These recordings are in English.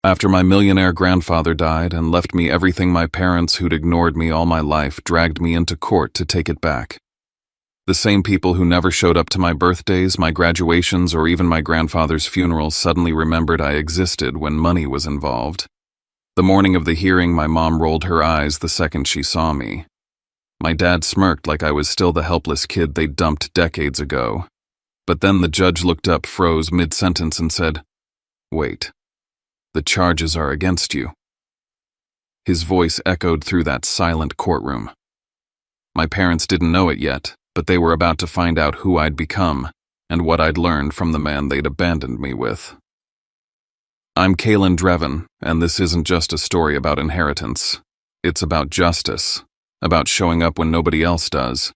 After my millionaire grandfather died and left me everything, my parents, who'd ignored me all my life, dragged me into court to take it back. The same people who never showed up to my birthdays, my graduations, or even my grandfather's funeral suddenly remembered I existed when money was involved. The morning of the hearing, my mom rolled her eyes the second she saw me. My dad smirked like I was still the helpless kid they dumped decades ago. But then the judge looked up, froze mid-sentence, and said, "Wait. The charges are against you." His voice echoed through that silent courtroom. My parents didn't know it yet, but they were about to find out who I'd become and what I'd learned from the man they'd abandoned me with. I'm Kalen Drevin, and this isn't just a story about inheritance. It's about justice, about showing up when nobody else does,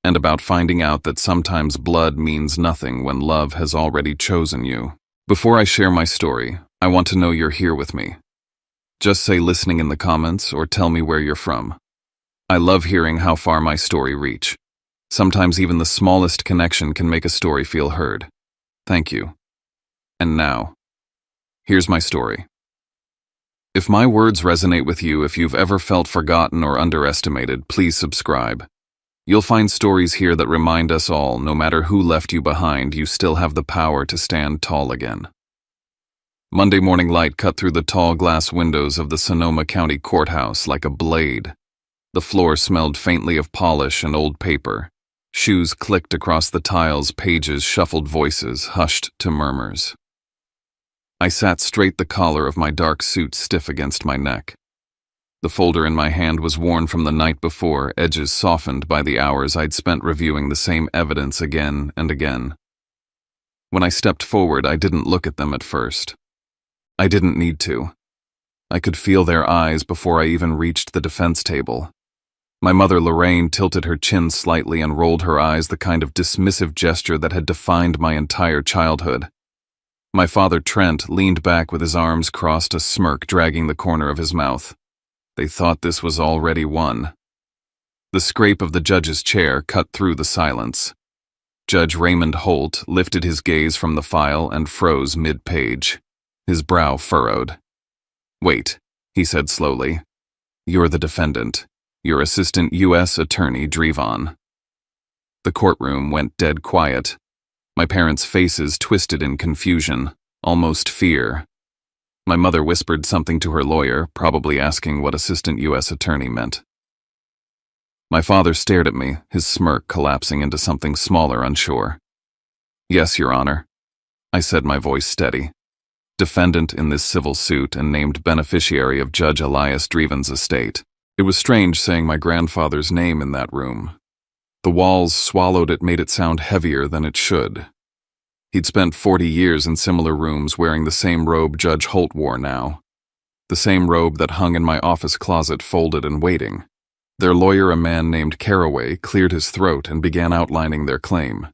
and about finding out that sometimes blood means nothing when love has already chosen you. Before I share my story, I want to know you're here with me. Just say listening in the comments or tell me where you're from. I love hearing how far my story reach. Sometimes even the smallest connection can make a story feel heard. Thank you. And now, here's my story. If my words resonate with you, if you've ever felt forgotten or underestimated, please subscribe. You'll find stories here that remind us all, no matter who left you behind, you still have the power to stand tall again. Monday morning light cut through the tall glass windows of the Sonoma County Courthouse like a blade. The floor smelled faintly of polish and old paper. Shoes clicked across the tiles, pages shuffled, voices hushed to murmurs. I sat straight, the collar of my dark suit stiff against my neck. The folder in my hand was worn from the night before, edges softened by the hours I'd spent reviewing the same evidence again and again. When I stepped forward, I didn't look at them at first. I didn't need to. I could feel their eyes before I even reached the defense table. My mother, Lorraine, tilted her chin slightly and rolled her eyes, the kind of dismissive gesture that had defined my entire childhood. My father, Trent, leaned back with his arms crossed, a smirk dragging the corner of his mouth. They thought this was already won. The scrape of the judge's chair cut through the silence. Judge Raymond Holt lifted his gaze from the file and froze mid-page. His brow furrowed. "Wait," he said slowly. "You're the defendant. You're Assistant U.S. Attorney Drevin." The courtroom went dead quiet. My parents' faces twisted in confusion, almost fear. My mother whispered something to her lawyer, probably asking what Assistant U.S. Attorney meant. My father stared at me, his smirk collapsing into something smaller, unsure. "Yes, Your Honor," I said, my voice steady. Defendant in this civil suit and named beneficiary of Judge Elias Dreven's estate. It was strange saying my grandfather's name in that room. The walls swallowed it, made it sound heavier than it should. He'd spent 40 years in similar rooms wearing the same robe Judge Holt wore now. The same robe that hung in my office closet, folded and waiting. Their lawyer, a man named Caraway, cleared his throat and began outlining their claim.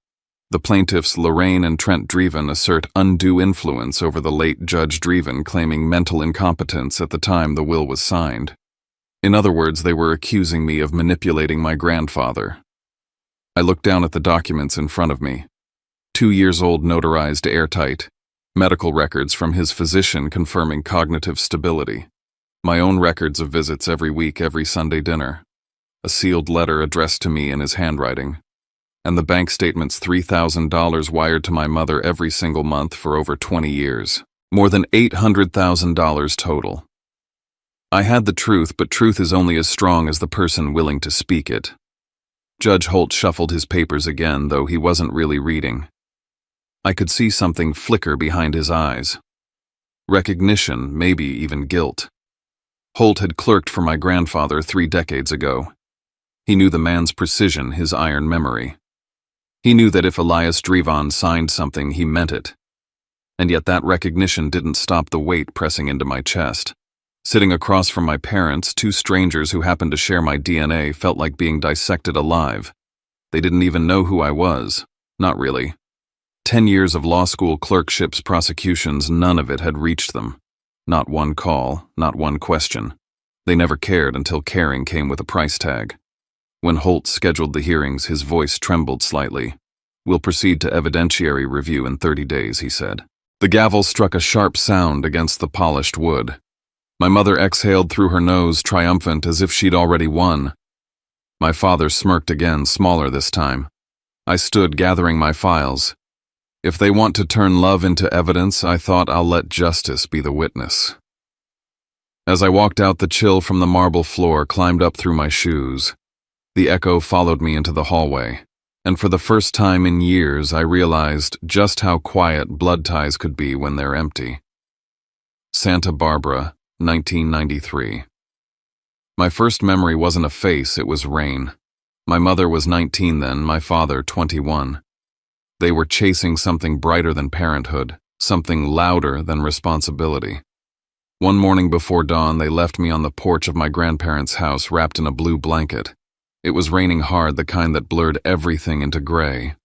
The plaintiffs, Lorraine and Trent Dreven, assert undue influence over the late Judge Dreven, claiming mental incompetence at the time the will was signed. In other words, they were accusing me of manipulating my grandfather. I looked down at the documents in front of me. 2 years old, notarized, airtight. Medical records from his physician confirming cognitive stability. My own records of visits every week, every Sunday dinner. A sealed letter addressed to me in his handwriting. And the bank statements, $3,000 wired to my mother every single month for over 20 years. More than $800,000 total. I had the truth, but truth is only as strong as the person willing to speak it. Judge Holt shuffled his papers again, though he wasn't really reading. I could see something flicker behind his eyes. Recognition, maybe even guilt. Holt had clerked for my grandfather 3 decades ago. He knew the man's precision, his iron memory. He knew that if Elias Dreven signed something, he meant it. And yet that recognition didn't stop the weight pressing into my chest. Sitting across from my parents, 2 strangers who happened to share my DNA, felt like being dissected alive. They didn't even know who I was. Not really. 10 years of law school clerkships, prosecutions, none of it had reached them. Not one call, not one question. They never cared until caring came with a price tag. When Holt scheduled the hearings, his voice trembled slightly. "We'll proceed to evidentiary review in 30 days, he said. The gavel struck a sharp sound against the polished wood. My mother exhaled through her nose, triumphant, as if she'd already won. My father smirked again, smaller this time. I stood gathering my files. If they want to turn love into evidence, I thought I'll let justice be the witness. As I walked out, the chill from the marble floor climbed up through my shoes. The echo followed me into the hallway, and for the first time in years I realized just how quiet blood ties could be when they're empty. Santa Barbara, 1993. My first memory wasn't a face, it was rain. My mother was 19 then, my father 21. They were chasing something brighter than parenthood, something louder than responsibility. One morning before dawn, they left me on the porch of my grandparents' house wrapped in a blue blanket. It was raining hard, the kind that blurred everything into gray.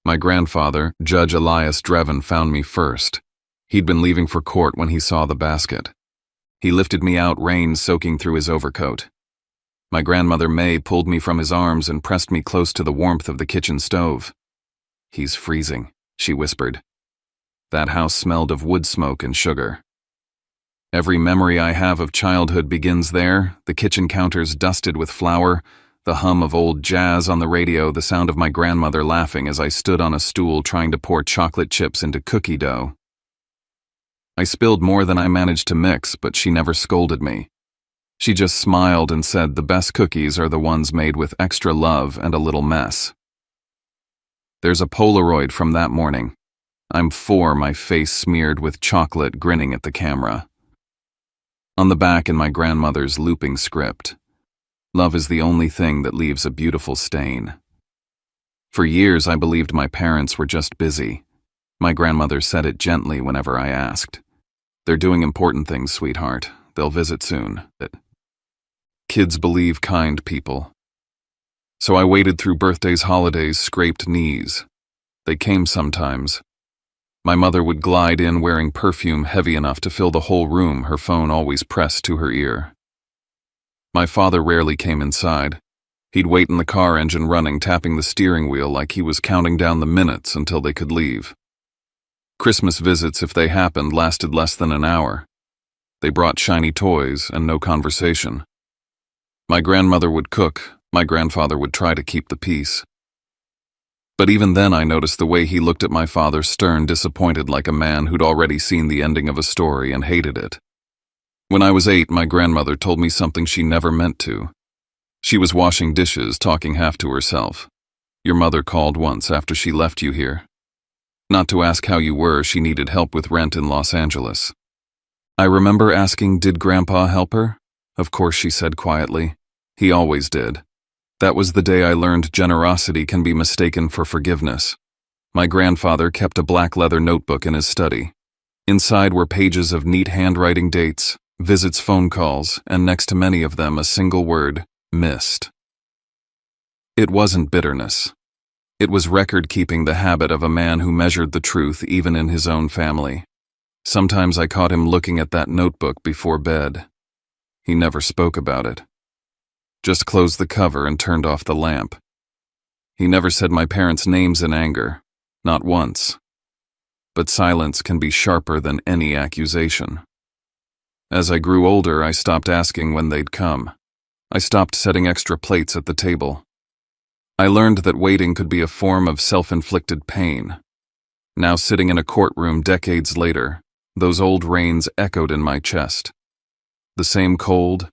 My grandfather, Judge Elias Dreven, found me first. He'd been leaving for court when he saw the basket. He lifted me out, rain soaking through his overcoat. My grandmother May pulled me from his arms and pressed me close to the warmth of the kitchen stove. "He's freezing," she whispered. That house smelled of wood smoke and sugar. Every memory I have of childhood begins there, the kitchen counters dusted with flour, the hum of old jazz on the radio, the sound of my grandmother laughing as I stood on a stool trying to pour chocolate chips into cookie dough. I spilled more than I managed to mix, but she never scolded me. She just smiled and said the best cookies are the ones made with extra love and a little mess. There's a Polaroid from that morning. I'm 4, my face smeared with chocolate, grinning at the camera. On the back, in my grandmother's looping script, "Love is the only thing that leaves a beautiful stain." For years I believed my parents were just busy. My grandmother said it gently whenever I asked. "They're doing important things, sweetheart. They'll visit soon." Kids believe kind people. So I waited through birthdays, holidays, scraped knees. They came sometimes. My mother would glide in wearing perfume heavy enough to fill the whole room, her phone always pressed to her ear. My father rarely came inside. He'd wait in the car, engine running, tapping the steering wheel like he was counting down the minutes until they could leave. Christmas visits, if they happened, lasted less than an hour. They brought shiny toys and no conversation. My grandmother would cook, my grandfather would try to keep the peace. But even then I noticed the way he looked at my father, stern, disappointed, like a man who'd already seen the ending of a story and hated it. When I was 8, my grandmother told me something she never meant to. She was washing dishes, talking half to herself. "Your mother called once after she left you here. Not to ask how you were, she needed help with rent in Los Angeles." I remember asking, "Did Grandpa help her?" "Of course," she said quietly. "He always did." That was the day I learned generosity can be mistaken for forgiveness. My grandfather kept a black leather notebook in his study. Inside were pages of neat handwriting, dates, visits, phone calls, and next to many of them a single word: missed. It wasn't bitterness. It was record-keeping, the habit of a man who measured the truth even in his own family. Sometimes I caught him looking at that notebook before bed. He never spoke about it. Just closed the cover and turned off the lamp. He never said my parents' names in anger, not once. But silence can be sharper than any accusation. As I grew older, I stopped asking when they'd come. I stopped setting extra plates at the table. I learned that waiting could be a form of self-inflicted pain. Now, sitting in a courtroom decades later, those old rains echoed in my chest. The same cold,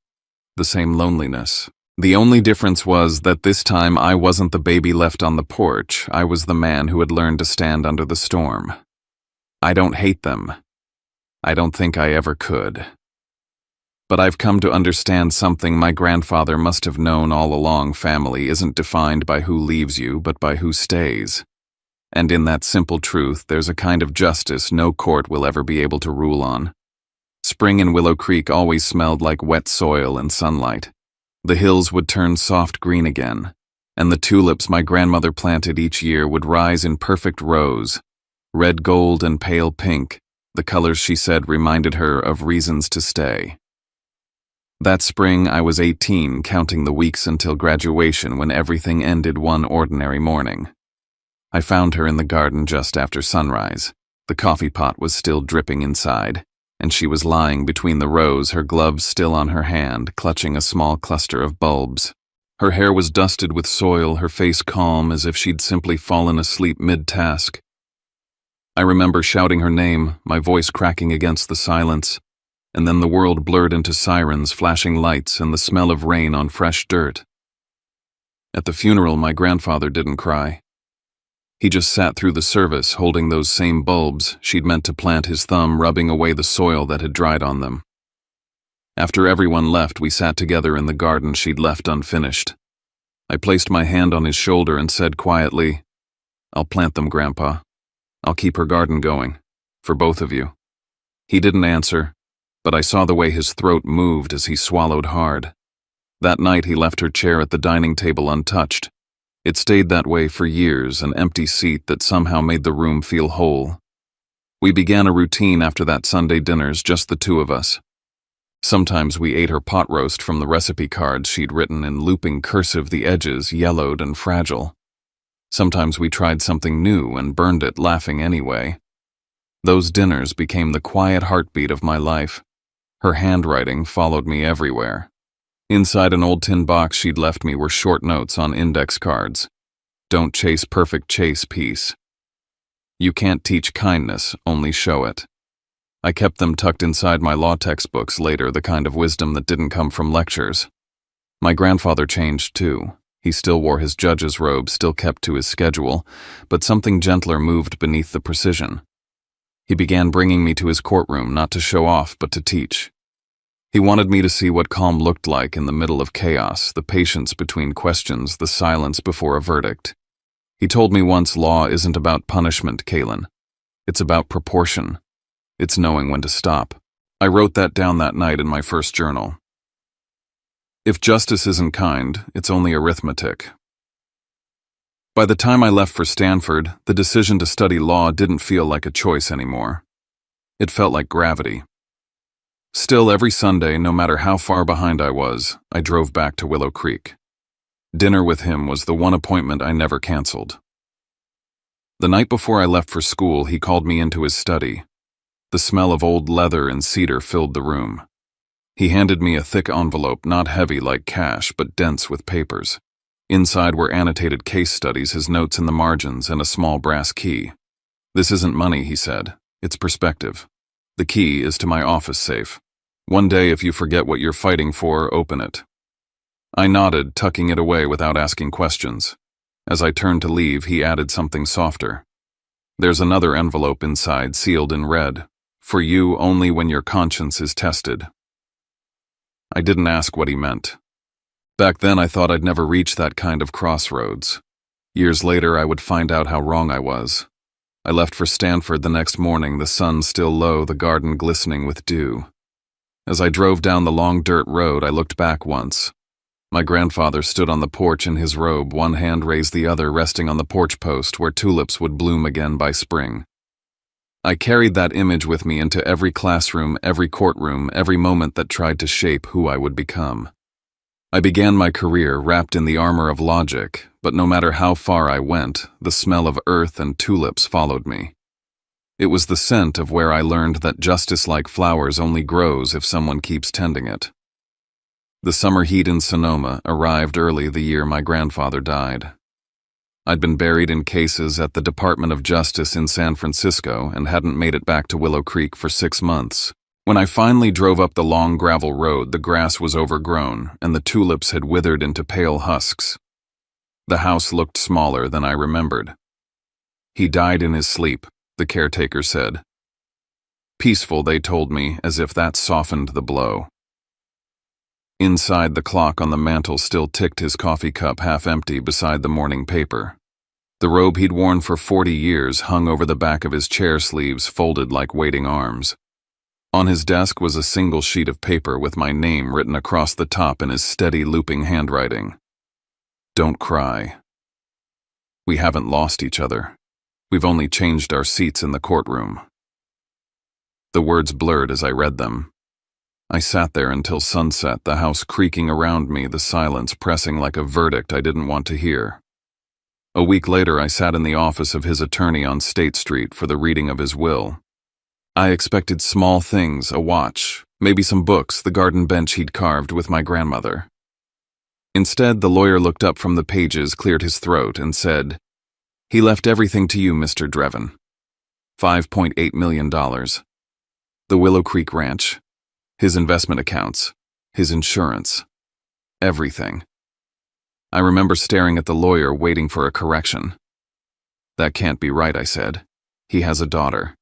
the same loneliness. The only difference was that this time I wasn't the baby left on the porch. I was the man who had learned to stand under the storm. I don't hate them. I don't think I ever could. But I've come to understand something my grandfather must have known all along. Family isn't defined by who leaves you, but by who stays. And in that simple truth, there's a kind of justice no court will ever be able to rule on. Spring in Willow Creek always smelled like wet soil and sunlight. The hills would turn soft green again, and the tulips my grandmother planted each year would rise in perfect rows, red gold and pale pink, the colors she said reminded her of reasons to stay. That spring I was 18, counting the weeks until graduation when everything ended one ordinary morning. I found her in the garden just after sunrise. The coffee pot was still dripping inside, and she was lying between the rows, her gloves still on her hand, clutching a small cluster of bulbs. Her hair was dusted with soil, her face calm as if she'd simply fallen asleep mid-task. I remember shouting her name, my voice cracking against the silence, and then the world blurred into sirens, flashing lights, and the smell of rain on fresh dirt. At the funeral, my grandfather didn't cry. He just sat through the service, holding those same bulbs she'd meant to plant, his thumb rubbing away the soil that had dried on them. After everyone left, we sat together in the garden she'd left unfinished. I placed my hand on his shoulder and said quietly, "I'll plant them, Grandpa. I'll keep her garden going, for both of you." He didn't answer, but I saw the way his throat moved as he swallowed hard. That night he left her chair at the dining table untouched. It stayed that way for years, an empty seat that somehow made the room feel whole. We began a routine after that Sunday dinners, just the two of us. Sometimes we ate her pot roast from the recipe cards she'd written in looping cursive, the edges yellowed and fragile. Sometimes we tried something new and burned it, laughing anyway. Those dinners became the quiet heartbeat of my life. Her handwriting followed me everywhere. Inside an old tin box she'd left me were short notes on index cards. "Don't chase perfect, chase peace. You can't teach kindness, only show it." I kept them tucked inside my law textbooks later, the kind of wisdom that didn't come from lectures. My grandfather changed too. He still wore his judge's robe, still kept to his schedule, but something gentler moved beneath the precision. He began bringing me to his courtroom, not to show off, but to teach. He wanted me to see what calm looked like in the middle of chaos, the patience between questions, the silence before a verdict. He told me once, law isn't about punishment, Kaylin. It's about proportion. It's knowing when to stop. I wrote that down that night in my first journal. If justice isn't kind, it's only arithmetic. By the time I left for Stanford, the decision to study law didn't feel like a choice anymore. It felt like gravity. Still, every Sunday, no matter how far behind I was, I drove back to Willow Creek. Dinner with him was the one appointment I never canceled. The night before I left for school, he called me into his study. The smell of old leather and cedar filled the room. He handed me a thick envelope, not heavy like cash, but dense with papers. Inside were annotated case studies, his notes in the margins, and a small brass key. "This isn't money," he said. "It's perspective. The key is to my office safe. One day, if you forget what you're fighting for, open it." I nodded, tucking it away without asking questions. As I turned to leave, he added something softer. "There's another envelope inside, sealed in red. For you only when your conscience is tested." I didn't ask what he meant. Back then, I thought I'd never reach that kind of crossroads. Years later, I would find out how wrong I was. I left for Stanford the next morning, the sun still low, the garden glistening with dew. As I drove down the long dirt road, I looked back once. My grandfather stood on the porch in his robe, one hand raised, the other resting on the porch post where tulips would bloom again by spring. I carried that image with me into every classroom, every courtroom, every moment that tried to shape who I would become. I began my career wrapped in the armor of logic, but no matter how far I went, the smell of earth and tulips followed me. It was the scent of where I learned that justice, like flowers, only grows if someone keeps tending it. The summer heat in Sonoma arrived early the year my grandfather died. I'd been buried in cases at the Department of Justice in San Francisco and hadn't made it back to Willow Creek for 6 months. When I finally drove up the long gravel road, the grass was overgrown and the tulips had withered into pale husks. The house looked smaller than I remembered. "He died in his sleep," the caretaker said. Peaceful, they told me, as if that softened the blow. Inside, the clock on the mantel still ticked, his coffee cup half empty beside the morning paper. The robe he'd worn for 40 years hung over the back of his chair sleeves, folded like waiting arms. On his desk was a single sheet of paper with my name written across the top in his steady, looping handwriting. "Don't cry. We haven't lost each other. We've only changed our seats in the courtroom." The words blurred as I read them. I sat there until sunset, the house creaking around me, the silence pressing like a verdict I didn't want to hear. A week later, I sat in the office of his attorney on State Street for the reading of his will. I expected small things, a watch, maybe some books, the garden bench he'd carved with my grandmother. Instead, the lawyer looked up from the pages, cleared his throat, and said, "He left everything to you, Mr. Dreven. $5.8 million. The Willow Creek Ranch, his investment accounts, his insurance, everything." I remember staring at the lawyer, waiting for a correction. "That can't be right," I said. "He has a daughter."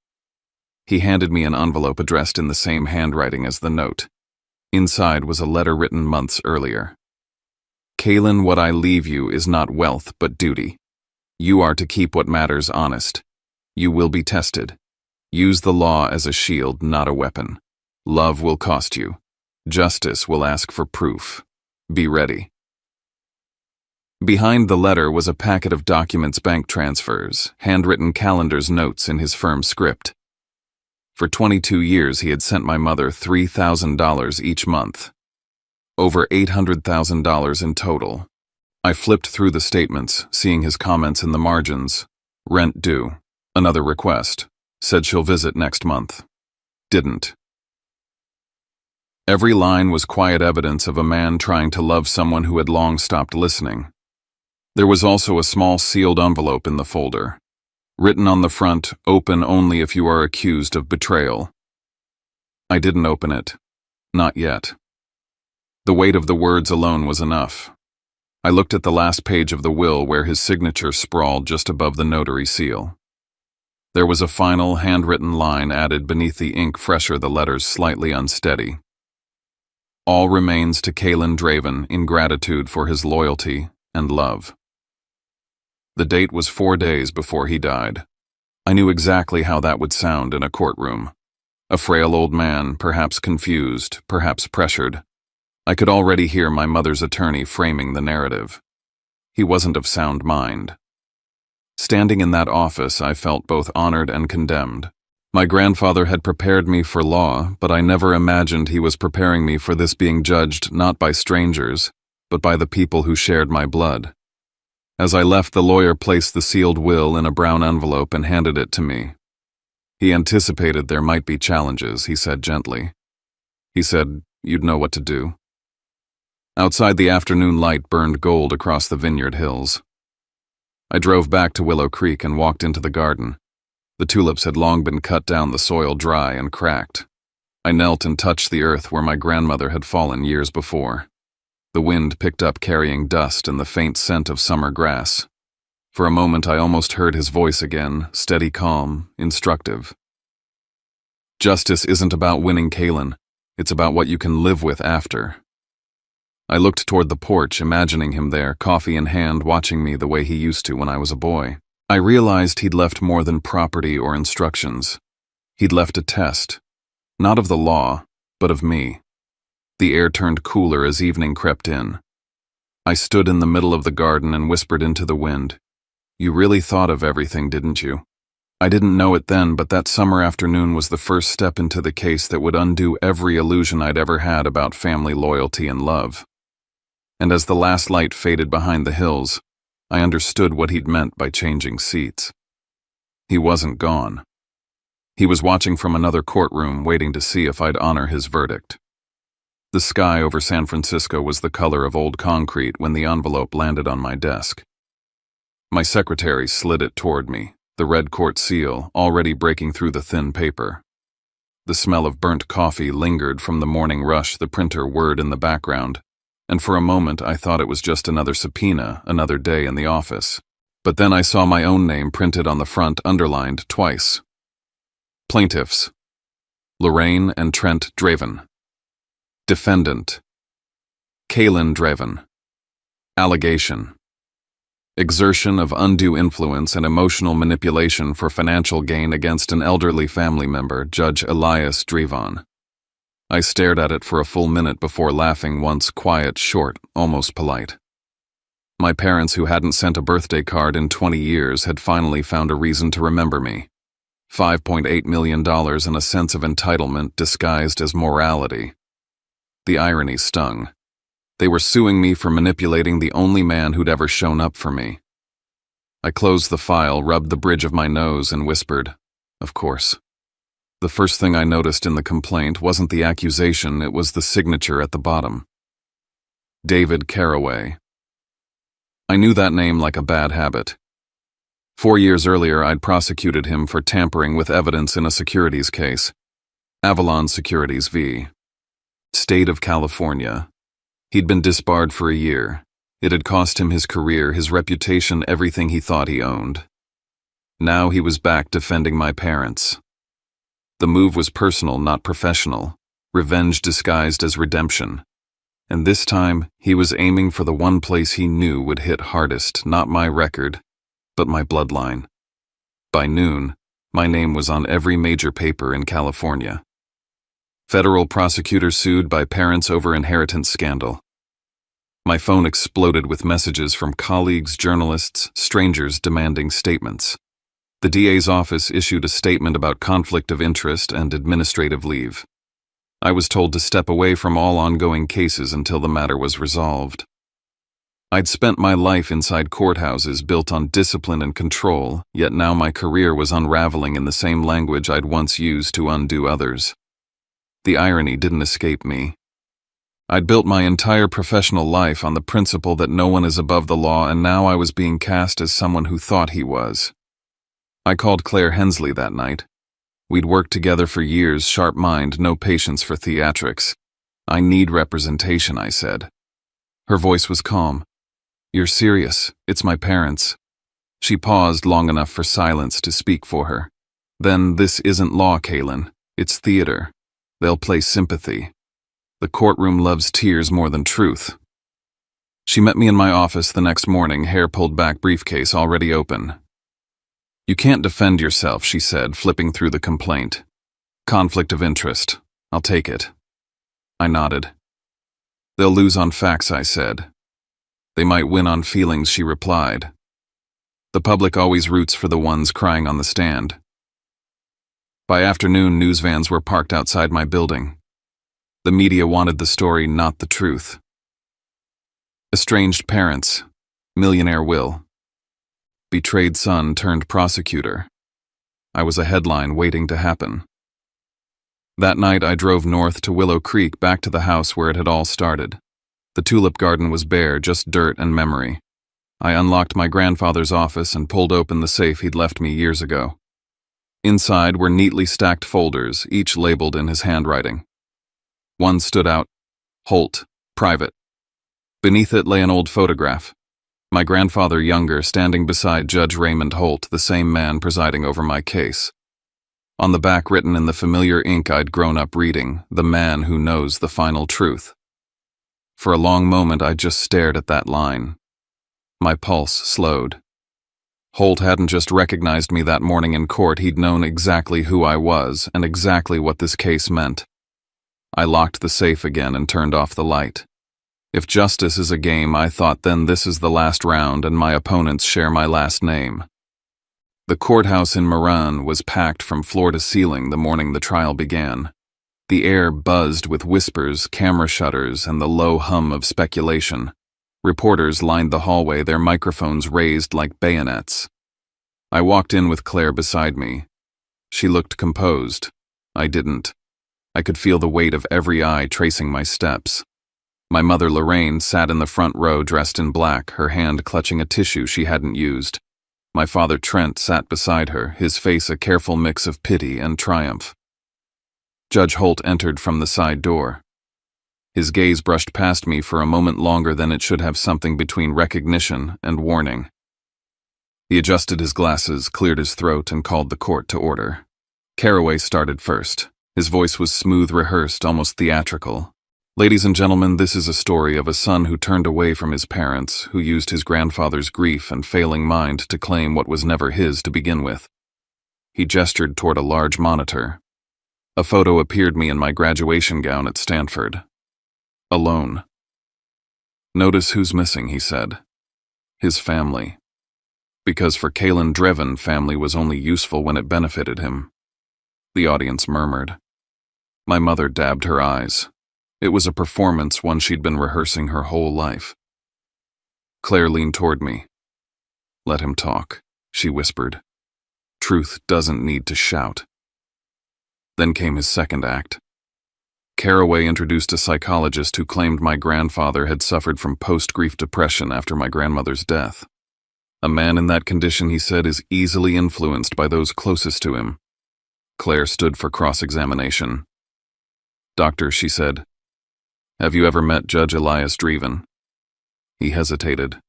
He handed me an envelope addressed in the same handwriting as the note. Inside was a letter written months earlier. "Kaylin, what I leave you is not wealth but duty. You are to keep what matters honest. You will be tested. Use the law as a shield, not a weapon. Love will cost you. Justice will ask for proof. Be ready." Behind the letter was a packet of documents, bank transfers, handwritten calendars, notes in his firm script. For 22 years, he had sent my mother $3,000 each month. Over $800,000 in total. I flipped through the statements, seeing his comments in the margins. Rent due. Another request. Said she'll visit next month. Didn't. Every line was quiet evidence of a man trying to love someone who had long stopped listening. There was also a small sealed envelope in the folder. Written on the front, "Open only if you are accused of betrayal." I didn't open it. Not yet. The weight of the words alone was enough. I looked at the last page of the will where his signature sprawled just above the notary seal. There was a final handwritten line added beneath the ink, fresher, the letters slightly unsteady. "All remains to Kaylin Draven in gratitude for his loyalty and love." The date was 4 days before he died. I knew exactly how that would sound in a courtroom. A frail old man, perhaps confused, perhaps pressured. I could already hear my mother's attorney framing the narrative. He wasn't of sound mind. Standing in that office, I felt both honored and condemned. My grandfather had prepared me for law, but I never imagined he was preparing me for this, being judged not by strangers, but by the people who shared my blood. As I left, the lawyer placed the sealed will in a brown envelope and handed it to me. He anticipated there might be challenges, he said gently. He said, "You'd know what to do." Outside, the afternoon light burned gold across the vineyard hills. I drove back to Willow Creek and walked into the garden. The tulips had long been cut down, the soil dry and cracked. I knelt and touched the earth where my grandmother had fallen years before. The wind picked up, carrying dust and the faint scent of summer grass. For a moment, I almost heard his voice again, steady, calm, instructive. "Justice isn't about winning, Kaylin. It's about what you can live with after." I looked toward the porch, imagining him there, coffee in hand, watching me the way he used to when I was a boy. I realized he'd left more than property or instructions. He'd left a test, not of the law, but of me. The air turned cooler as evening crept in. I stood in the middle of the garden and whispered into the wind, "You really thought of everything, didn't you?" I didn't know it then, but that summer afternoon was the first step into the case that would undo every illusion I'd ever had about family loyalty and love. And as the last light faded behind the hills, I understood what he'd meant by changing seats. He wasn't gone. He was watching from another courtroom, waiting to see if I'd honor his verdict. The sky over San Francisco was the color of old concrete when the envelope landed on my desk. My secretary slid it toward me, the red court seal already breaking through the thin paper. The smell of burnt coffee lingered from the morning rush, the printer whirred in the background, and for a moment I thought it was just another subpoena, another day in the office. But then I saw my own name printed on the front, underlined twice. Plaintiffs: Lorraine and Trent Draven. Defendant: Kaylin Draven. Allegation: exertion of undue influence and emotional manipulation for financial gain against an elderly family member, Judge Elias Draven. I stared at it for a full minute before laughing, once quiet, short, almost polite. My parents, who hadn't sent a birthday card in 20 years, had finally found a reason to remember me. $5.8 million and a sense of entitlement disguised as morality. The irony stung. They were suing me for manipulating the only man who'd ever shown up for me. I closed the file, rubbed the bridge of my nose, and whispered, "Of course." The first thing I noticed in the complaint wasn't the accusation, it was the signature at the bottom. David Caraway. I knew that name like a bad habit. 4 years earlier, I'd prosecuted him for tampering with evidence in a securities case. Avalon Securities v. State of California. He'd been disbarred for a year. It had cost him his career, his reputation, everything he thought he owned. Now he was back defending my parents. The move was personal, not professional. Revenge disguised as redemption. And this time, he was aiming for the one place he knew would hit hardest, not my record, but my bloodline. By noon, my name was on every major paper in California. Federal prosecutor sued by parents over inheritance scandal. My phone exploded with messages from colleagues, journalists, strangers demanding statements. The DA's office issued a statement about conflict of interest and administrative leave. I was told to step away from all ongoing cases until the matter was resolved. I'd spent my life inside courthouses built on discipline and control, yet now my career was unraveling in the same language I'd once used to undo others. The irony didn't escape me. I'd built my entire professional life on the principle that no one is above the law, and now I was being cast as someone who thought he was. I called Claire Hensley that night. We'd worked together for years, sharp mind, no patience for theatrics. "I need representation," I said. Her voice was calm. "You're serious. It's my parents." She paused long enough for silence to speak for her. "Then this isn't law, Kaylin. It's theater. They'll play sympathy. The courtroom loves tears more than truth." She met me in my office the next morning, hair pulled back, briefcase already open. "You can't defend yourself," she said, flipping through the complaint. "Conflict of interest. I'll take it." I nodded. "They'll lose on facts," I said. "They might win on feelings," she replied. "The public always roots for the ones crying on the stand." By afternoon, news vans were parked outside my building. The media wanted the story, not the truth. Estranged parents. Millionaire will. Betrayed son turned prosecutor. I was a headline waiting to happen. That night I drove north to Willow Creek, back to the house where it had all started. The tulip garden was bare, just dirt and memory. I unlocked my grandfather's office and pulled open the safe he'd left me years ago. Inside were neatly stacked folders, each labeled in his handwriting. One stood out, Holt, private. Beneath it lay an old photograph. My grandfather younger, standing beside Judge Raymond Holt, the same man presiding over my case. On the back, written in the familiar ink I'd grown up reading, "The man who knows the final truth." For a long moment I just stared at that line. My pulse slowed. Holt hadn't just recognized me that morning in court, he'd known exactly who I was and exactly what this case meant. I locked the safe again and turned off the light. If justice is a game, I thought, then this is the last round and my opponents share my last name. The courthouse in Marin was packed from floor to ceiling the morning the trial began. The air buzzed with whispers, camera shutters, and the low hum of speculation. Reporters lined the hallway, their microphones raised like bayonets. I walked in with Claire beside me. She looked composed. I didn't. I could feel the weight of every eye tracing my steps. My mother Lorraine sat in the front row dressed in black, her hand clutching a tissue she hadn't used. My father Trent sat beside her, his face a careful mix of pity and triumph. Judge Holt entered from the side door. His gaze brushed past me for a moment longer than it should have, something between recognition and warning. He adjusted his glasses, cleared his throat, and called the court to order. Caraway started first. His voice was smooth, rehearsed, almost theatrical. "Ladies and gentlemen, this is a story of a son who turned away from his parents, who used his grandfather's grief and failing mind to claim what was never his to begin with." He gestured toward a large monitor. A photo appeared me in my graduation gown at Stanford. Alone. "Notice who's missing," he said. "His family." Because for Kaylin Dreven, family was only useful when it benefited him. The audience murmured. My mother dabbed her eyes. It was a performance, one she'd been rehearsing her whole life. Claire leaned toward me. Let him talk, she whispered. Truth doesn't need to shout. Then came his second act. Caraway introduced a psychologist who claimed my grandfather had suffered from post-grief depression after my grandmother's death. A man in that condition, he said, is easily influenced by those closest to him. Claire stood for cross-examination. Doctor, she said, have you ever met Judge Elias Dreven? He hesitated.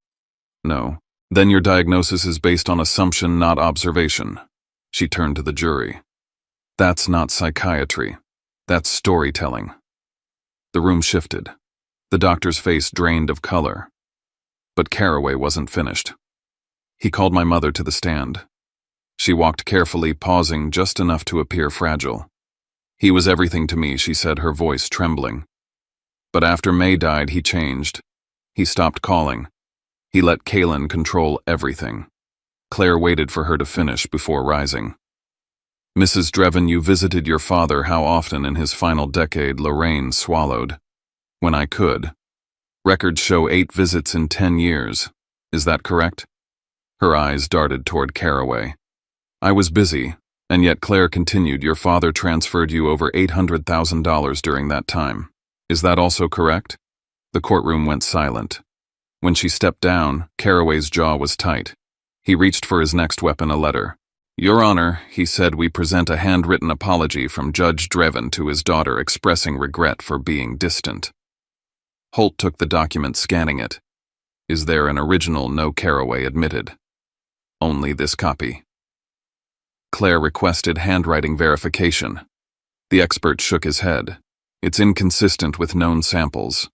No. Then your diagnosis is based on assumption, not observation. She turned to the jury. That's not psychiatry. That's storytelling. The room shifted. The doctor's face drained of color. But Caraway wasn't finished. He called my mother to the stand. She walked carefully, pausing just enough to appear fragile. He was everything to me, she said, her voice trembling. But after May died, he changed. He stopped calling. He let Kaylin control everything. Claire waited for her to finish before rising. Mrs. Dreven, you visited your father how often in his final decade? Lorraine swallowed. When I could. Records show 8 visits in 10 years. Is that correct? Her eyes darted toward Caraway. I was busy, and yet Claire continued. Your father transferred you over $800,000 during that time. Is that also correct? The courtroom went silent. When she stepped down, Caraway's jaw was tight. He reached for his next weapon, a letter. Your Honor, he said, we present a handwritten apology from Judge Dreven to his daughter expressing regret for being distant. Holt took the document, scanning it. Is there an original? No, Caraway admitted. Only this copy. Claire requested handwriting verification. The expert shook his head. It's inconsistent with known samples.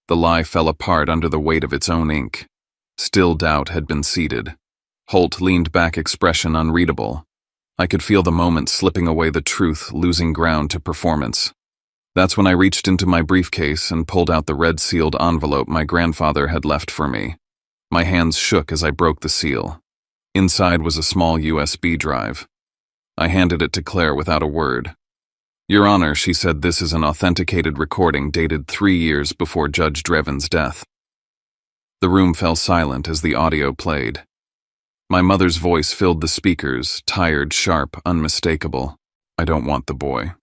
The lie fell apart under the weight of its own ink. Still doubt had been seeded. Holt leaned back, expression unreadable. I could feel the moment slipping away, the truth losing ground to performance. That's when I reached into my briefcase and pulled out the red-sealed envelope my grandfather had left for me. My hands shook as I broke the seal. Inside was a small USB drive. I handed it to Claire without a word. Your Honor, she said, this is an authenticated recording dated 3 years before Judge Dreven's death. The room fell silent as the audio played. My mother's voice filled the speakers, tired, sharp, unmistakable. I don't want the boy.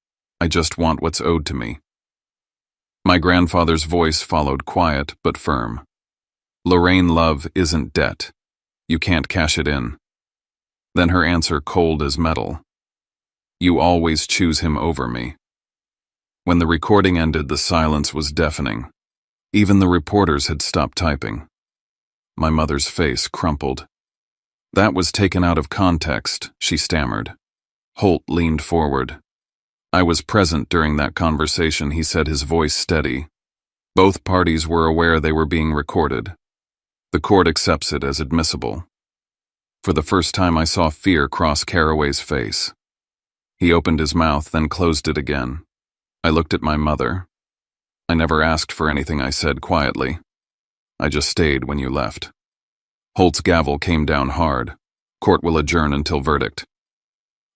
I just want what's owed to me. My grandfather's voice followed, quiet but firm. Lorraine, love isn't debt. You can't cash it in. Then her answer, cold as metal. You always choose him over me. When the recording ended, the silence was deafening. Even the reporters had stopped typing. My mother's face crumpled. That was taken out of context, she stammered. Holt leaned forward. I was present during that conversation, he said, his voice steady. Both parties were aware they were being recorded. The court accepts it as admissible. For the first time, I saw fear cross Caraway's face. He opened his mouth, then closed it again. I looked at my mother. I never asked for anything, I said quietly. I just stayed when you left. Holt's gavel came down hard. Court will adjourn until verdict.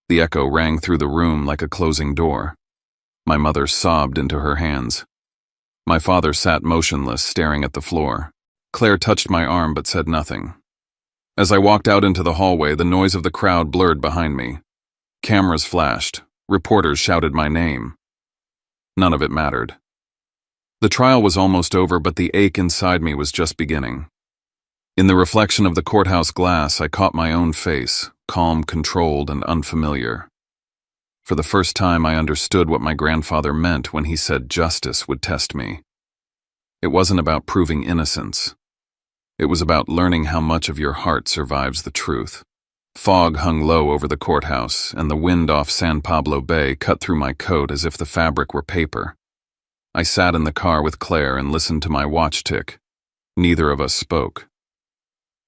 The echo rang through the room like a closing door. My mother sobbed into her hands. My father sat motionless, staring at the floor. Claire touched my arm but said nothing. As I walked out into the hallway, the noise of the crowd blurred behind me. Cameras flashed. Reporters shouted my name. None of it mattered. The trial was almost over, but the ache inside me was just beginning. In the reflection of the courthouse glass, I caught my own face, calm, controlled, and unfamiliar. For the first time, I understood what my grandfather meant when he said justice would test me. It wasn't about proving innocence. It was about learning how much of your heart survives the truth. Fog hung low over the courthouse, and the wind off San Pablo Bay cut through my coat as if the fabric were paper. I sat in the car with Claire and listened to my watch tick. Neither of us spoke.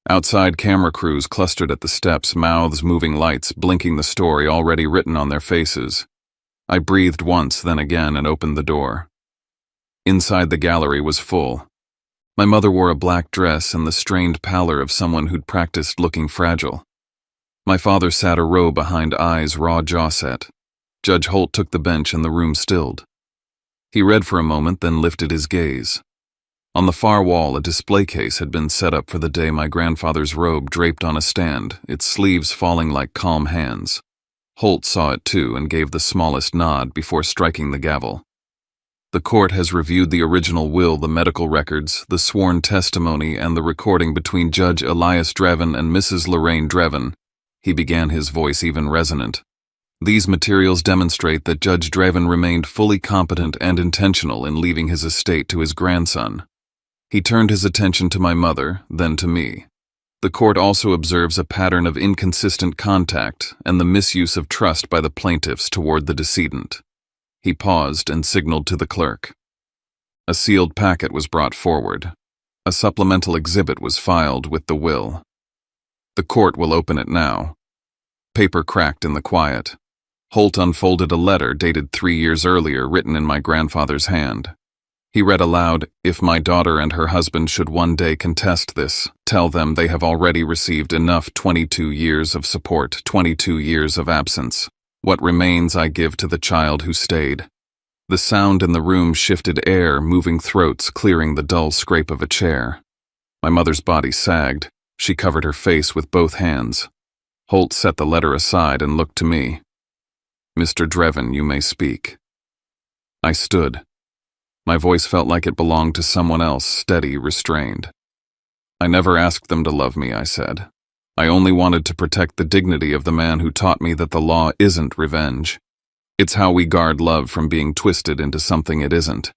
Outside, camera crews clustered at the steps, mouths moving, lights blinking the story already written on their faces. I breathed once, then again, and opened the door. Inside, the gallery was full. My mother wore a black dress and the strained pallor of someone who'd practiced looking fragile. My father sat a row behind, eyes raw, jaw set. Judge Holt took the bench and the room stilled. He read for a moment, then lifted his gaze. On the far wall, a display case had been set up for the day my grandfather's robe draped on a stand, its sleeves falling like calm hands. Holt saw it too and gave the smallest nod before striking the gavel. The court has reviewed the original will, the medical records, the sworn testimony, and the recording between Judge Elias Dreven and Mrs. Lorraine Dreven. He began, his voice even resonant. These materials demonstrate that Judge Dreven remained fully competent and intentional in leaving his estate to his grandson. He turned his attention to my mother, then to me. The court also observes a pattern of inconsistent contact and the misuse of trust by the plaintiffs toward the decedent. He paused and signaled to the clerk. A sealed packet was brought forward. A supplemental exhibit was filed with the will. The court will open it now. Paper cracked in the quiet. Holt unfolded a letter dated 3 years earlier, written in my grandfather's hand. He read aloud, "If my daughter and her husband should one day contest this, tell them they have already received enough 22 years of support, 22 years of absence. What remains I give to the child who stayed." The sound in the room shifted air, moving throats, clearing the dull scrape of a chair. My mother's body sagged. She covered her face with both hands. Holt set the letter aside and looked to me. "Mr. Dreven, you may speak." I stood. My voice felt like it belonged to someone else, steady, restrained. "I never asked them to love me," I said. "I only wanted to protect the dignity of the man who taught me that the law isn't revenge. It's how we guard love from being twisted into something it isn't."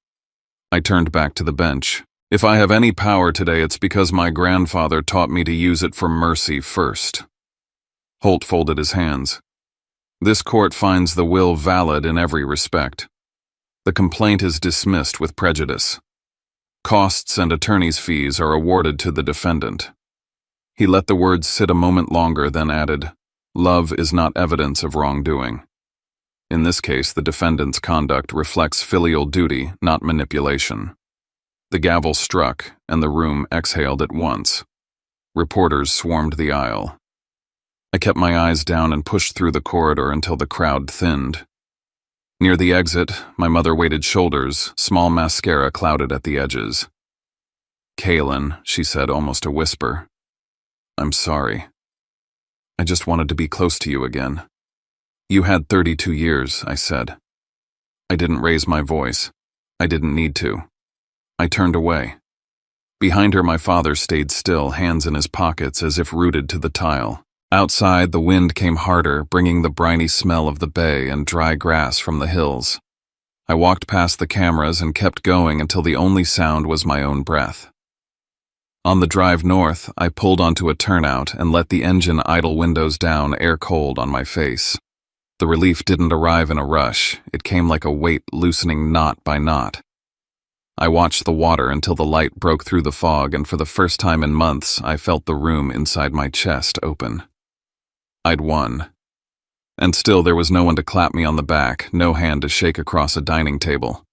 I turned back to the bench. "If I have any power today, it's because my grandfather taught me to use it for mercy first." Holt folded his hands. "This court finds the will valid in every respect. The complaint is dismissed with prejudice. Costs and attorney's fees are awarded to the defendant." He let the words sit a moment longer, then added, "Love is not evidence of wrongdoing. In this case, the defendant's conduct reflects filial duty, not manipulation." The gavel struck, and the room exhaled at once. Reporters swarmed the aisle. I kept my eyes down and pushed through the corridor until the crowd thinned. Near the exit, my mother weighted shoulders, small mascara clouded at the edges. "Kaylin," she said, almost a whisper. "I'm sorry. I just wanted to be close to you again." "You had 32 years, I said. I didn't raise my voice. I didn't need to. I turned away. Behind her, my father stayed still, hands in his pockets as if rooted to the tile. Outside, the wind came harder, bringing the briny smell of the bay and dry grass from the hills. I walked past the cameras and kept going until the only sound was my own breath. On the drive north, I pulled onto a turnout and let the engine idle windows down, air cold on my face. The relief didn't arrive in a rush. It came like a weight loosening knot by knot. I watched the water until the light broke through the fog, and for the first time in months, I felt the room inside my chest open. I'd won. And still there was no one to clap me on the back, no hand to shake across a dining table.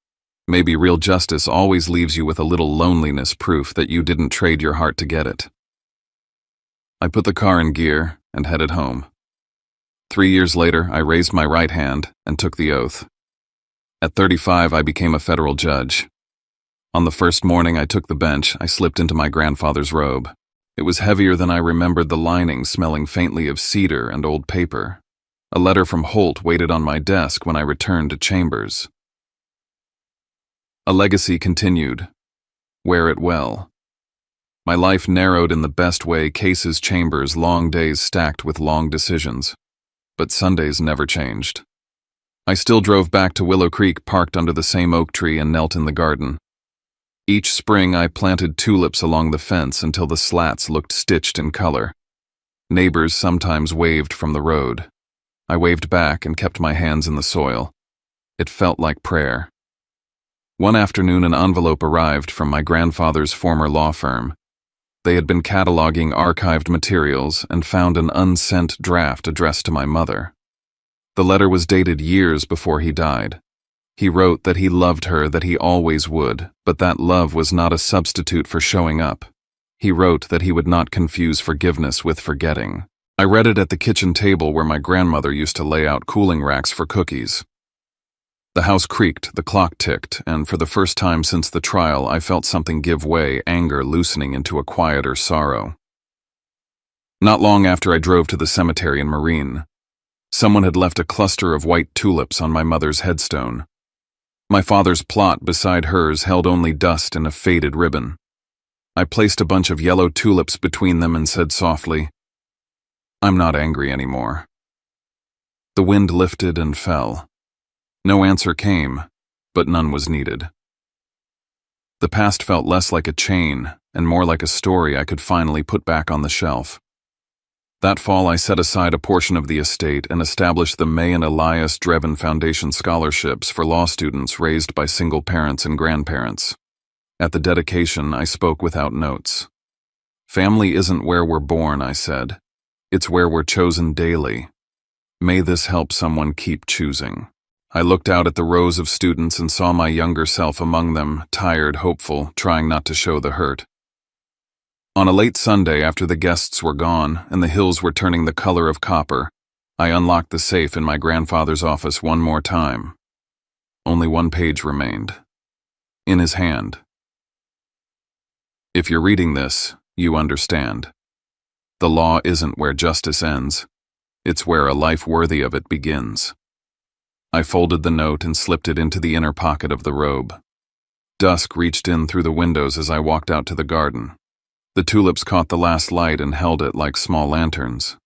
Maybe real justice always leaves you with a little loneliness, proof that you didn't trade your heart to get it. I put the car in gear and headed home. 3 years later, I raised my right hand and took the oath. At 35, I became a federal judge. On the first morning I took the bench, I slipped into my grandfather's robe. It was heavier than I remembered, the lining smelling faintly of cedar and old paper. A letter from Holt waited on my desk when I returned to chambers. A legacy continued. Wear it well. My life narrowed in the best way, cases, chambers, long days stacked with long decisions. But Sundays never changed. I still drove back to Willow Creek, parked under the same oak tree, and knelt in the garden. Each spring I planted tulips along the fence until the slats looked stitched in color. Neighbors sometimes waved from the road. I waved back and kept my hands in the soil. It felt like prayer. One afternoon an envelope arrived from my grandfather's former law firm. They had been cataloging archived materials and found an unsent draft addressed to my mother. The letter was dated years before he died. He wrote that he loved her, that he always would, but that love was not a substitute for showing up. He wrote that he would not confuse forgiveness with forgetting. I read it at the kitchen table where my grandmother used to lay out cooling racks for cookies. The house creaked, the clock ticked, and for the first time since the trial, I felt something give way, anger loosening into a quieter sorrow. Not long after I drove to the cemetery in Marine, someone had left a cluster of white tulips on my mother's headstone. My father's plot beside hers held only dust and a faded ribbon. I placed a bunch of yellow tulips between them and said softly, "I'm not angry anymore." The wind lifted and fell. No answer came, but none was needed. The past felt less like a chain and more like a story I could finally put back on the shelf. That fall, I set aside a portion of the estate and established the May and Elias Dreven Foundation scholarships for law students raised by single parents and grandparents. At the dedication, I spoke without notes. "Family isn't where we're born," I said. "It's where we're chosen daily. May this help someone keep choosing." I looked out at the rows of students and saw my younger self among them, tired, hopeful, trying not to show the hurt. On a late Sunday, after the guests were gone and the hills were turning the color of copper, I unlocked the safe in my grandfather's office one more time. Only one page remained. In his hand. If you're reading this, you understand. The law isn't where justice ends. It's where a life worthy of it begins. I folded the note and slipped it into the inner pocket of the robe. Dusk reached in through the windows as I walked out to the garden. The tulips caught the last light and held it like small lanterns.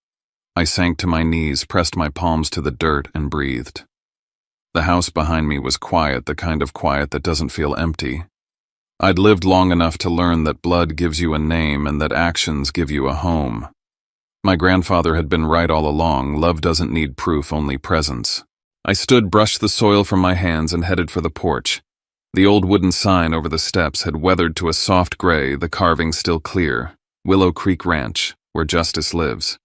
I sank to my knees, pressed my palms to the dirt, and breathed. The house behind me was quiet, the kind of quiet that doesn't feel empty. I'd lived long enough to learn that blood gives you a name and that actions give you a home. My grandfather had been right all along. Love doesn't need proof, only presence. I stood, brushed the soil from my hands, and headed for the porch. The old wooden sign over the steps had weathered to a soft gray, the carving still clear. Willow Creek Ranch, where justice lives.